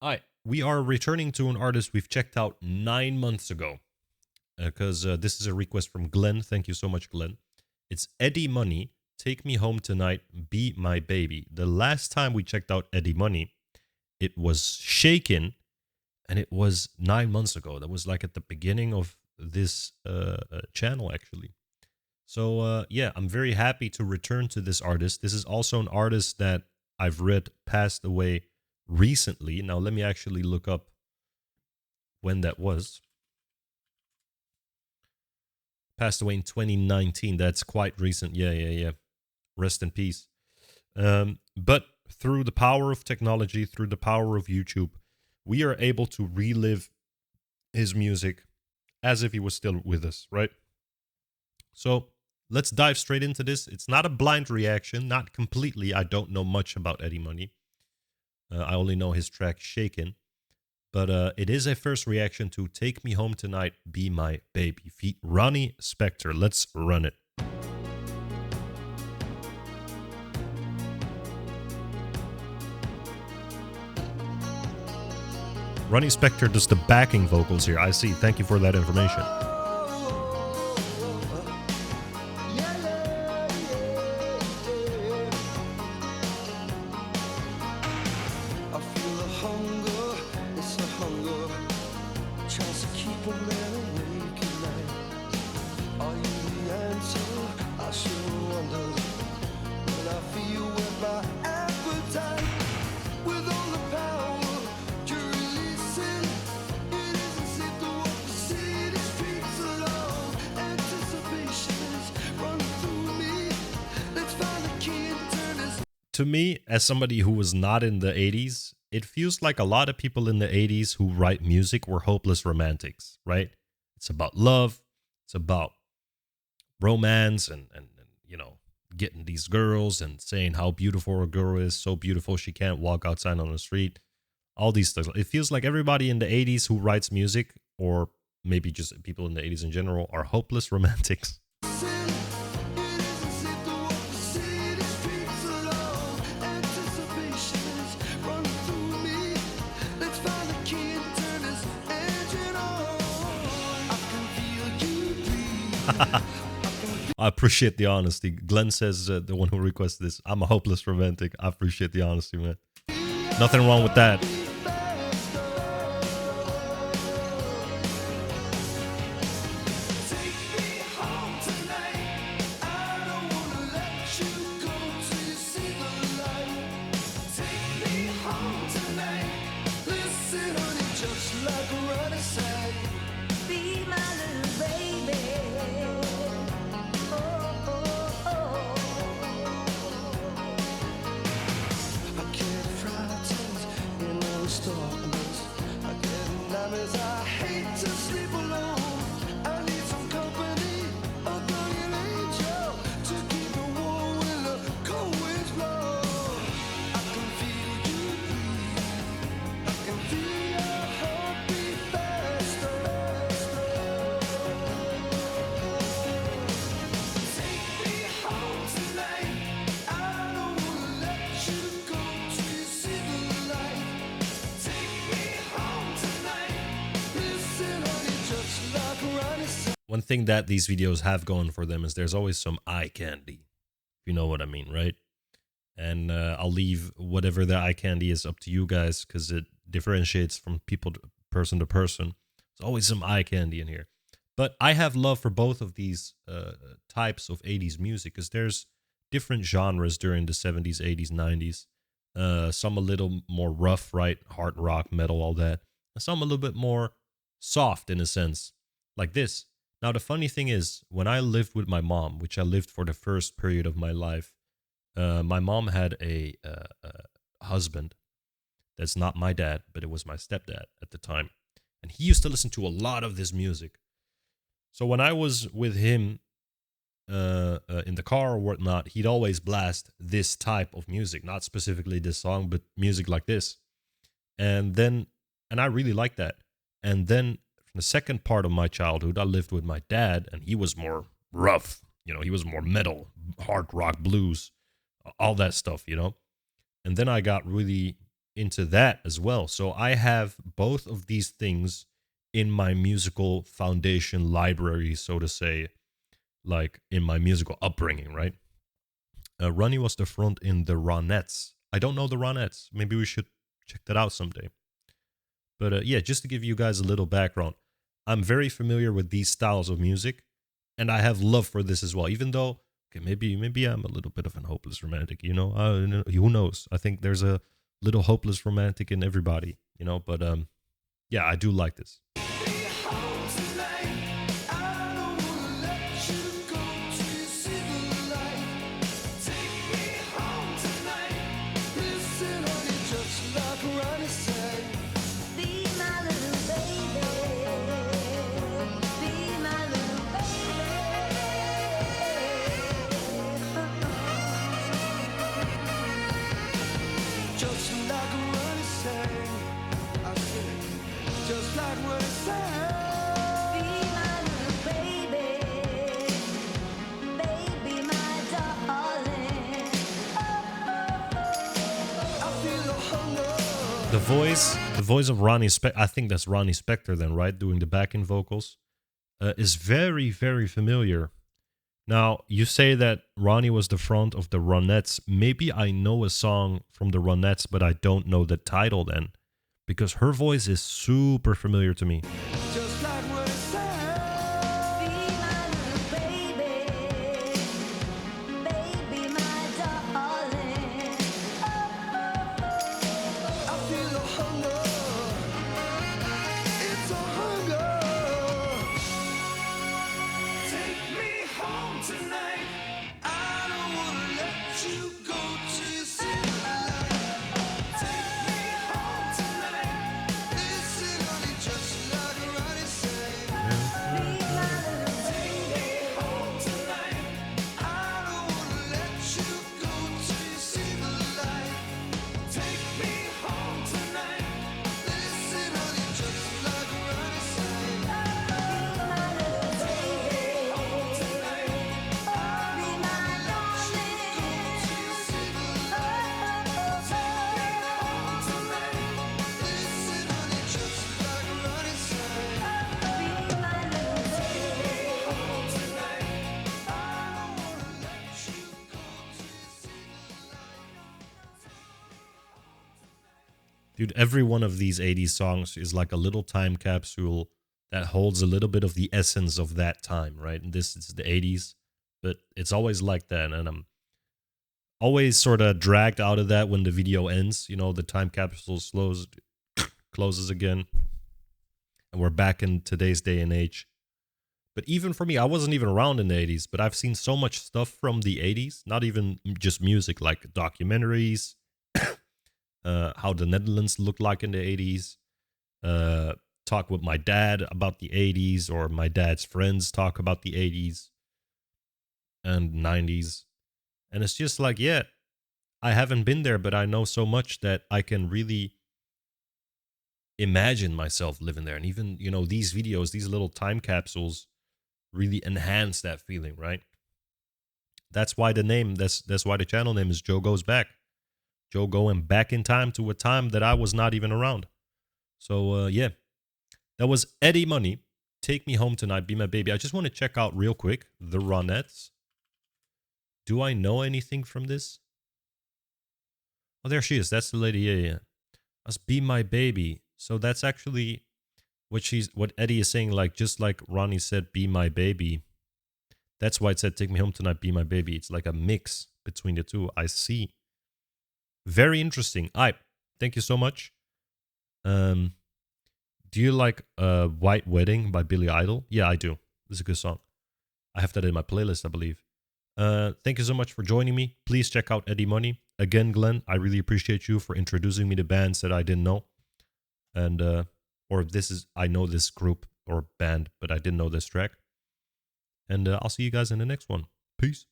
Hi, we are returning to an artist we've checked out 9 months ago because this is a request from Glenn. Thank you so much, Glenn. It's Eddie Money. Take Me Home Tonight, Be My Baby. The last time we checked out Eddie Money, it was Shaken, and it was 9 months ago. That was like at the beginning of this channel, actually. So, yeah, I'm very happy to return to this artist. This is also an artist that I've read passed away recently. Now, let me actually look up when that was. Passed away in 2019. That's quite recent. Yeah. Rest in peace. But through the power of technology, through the power of YouTube, we are able to relive his music as if he was still with us, right? So let's dive straight into this. It's not a blind reaction, not completely. I don't know much about Eddie Money. I only know his track Shaken. But it is a first reaction to Take Me Home Tonight, Be My Baby, feat Ronnie Spector. Let's run it. Ronnie Spector does the backing vocals here. I see. Thank you for that information. To me, as somebody who was not in the 80s, it feels like a lot of people in the 80s who write music were hopeless romantics, right? It's about love, it's about romance and you know, getting these girls and saying how beautiful a girl is, so beautiful she can't walk outside on the street. All these things. It feels like everybody in the 80s who writes music, or maybe just people in the 80s in general, are hopeless romantics. I appreciate the honesty. Glenn says, the one who requested this, I'm a hopeless romantic. I appreciate the honesty, man. Nothing wrong with that. One thing that these videos have going for them is there's always some eye candy, if you know what I mean, right? And I'll leave whatever the eye candy is up to you guys because it differentiates from people to person to person. There's always some eye candy in here. But I have love for both of these types of 80s music because there's different genres during the 70s, 80s, 90s. Some a little more rough, right? Hard rock, metal, all that. And some a little bit more soft in a sense, like this. Now, the funny thing is, when I lived with my mom, which I lived for the first period of my life, my mom had a husband that's not my dad, but it was my stepdad at the time. And he used to listen to a lot of this music. So when I was with him in the car or whatnot, he'd always blast this type of music, not specifically this song, but music like this. And I really liked that. And then the second part of my childhood, I lived with my dad, and he was more rough. You know, he was more metal, hard rock, blues, all that stuff, you know. And then I got really into that as well. So I have both of these things in my musical foundation library, so to say, like in my musical upbringing, right? Ronnie was the front in the Ronettes. I don't know the Ronettes. Maybe we should check that out someday. But yeah, just to give you guys a little background, I'm very familiar with these styles of music, and I have love for this as well. Even though, okay, maybe I'm a little bit of an hopeless romantic, you know. Who knows? I think there's a little hopeless romantic in everybody, you know. But yeah, I do like this. The voice of Ronnie I think that's Ronnie Spector then, right? Doing the backing vocals, is very, very familiar. Now, you say that Ronnie was the front of the Ronettes. Maybe I know a song from the Ronettes, but I don't know the title then, because her voice is super familiar to me. Just like what it said. Be my little baby. Baby, my darling. I feel a hunger. It's a hunger. Take me home tonight. I don't wanna let you go to see the light. Take me home tonight. Listen, honey, just like Ronnie said. Be my little take me home tonight. I don't wanna let you go to see the light. Take me home tonight. Listen, honey, just like Ronnie said. Be my little take me home tonight. Be my darling. Take me home tonight. Listen, honey, just like Ronnie said. Be my little take me home tonight. I don't wanna let you go to see the light. Dude, every one of these 80s songs is like a little time capsule that holds a little bit of the essence of that time, right? And this is the 80s, but it's always like that. And I'm always sort of dragged out of that when the video ends. You know, the time capsule closes again, and we're back in today's day and age. But even for me, I wasn't even around in the 80s, but I've seen so much stuff from the 80s, not even just music, like documentaries, how the Netherlands looked like in the 80s, talk with my dad about the 80s, or my dad's friends talk about the 80s and 90s. And it's just like, yeah, I haven't been there, but I know so much that I can really imagine myself living there. And even, you know, these videos, these little time capsules really enhance that feeling, right? That's why the name, that's why the channel name is Joe Goes Back. Joe going back in time to a time that I was not even around. So, yeah, that was Eddie Money. Take Me Home Tonight, Be My Baby. I just want to check out real quick the Ronettes. Do I know anything from this? Oh, there she is. That's the lady. Yeah. Must Be My Baby. So that's actually what Eddie is saying, like, just like Ronnie said, Be My Baby. That's why it said Take Me Home Tonight, Be My Baby. It's like a mix between the two. I see. Very interesting. Thank you so much. Do you like White Wedding by Billy Idol? Yeah, I do. This is a good song. I have that in my playlist, I believe. Thank you so much for joining me. Please check out Eddie Money. Again, Glenn, I really appreciate you for introducing me to bands that I didn't know. And, I know this group or band, but I didn't know this track. And I'll see you guys in the next one. Peace.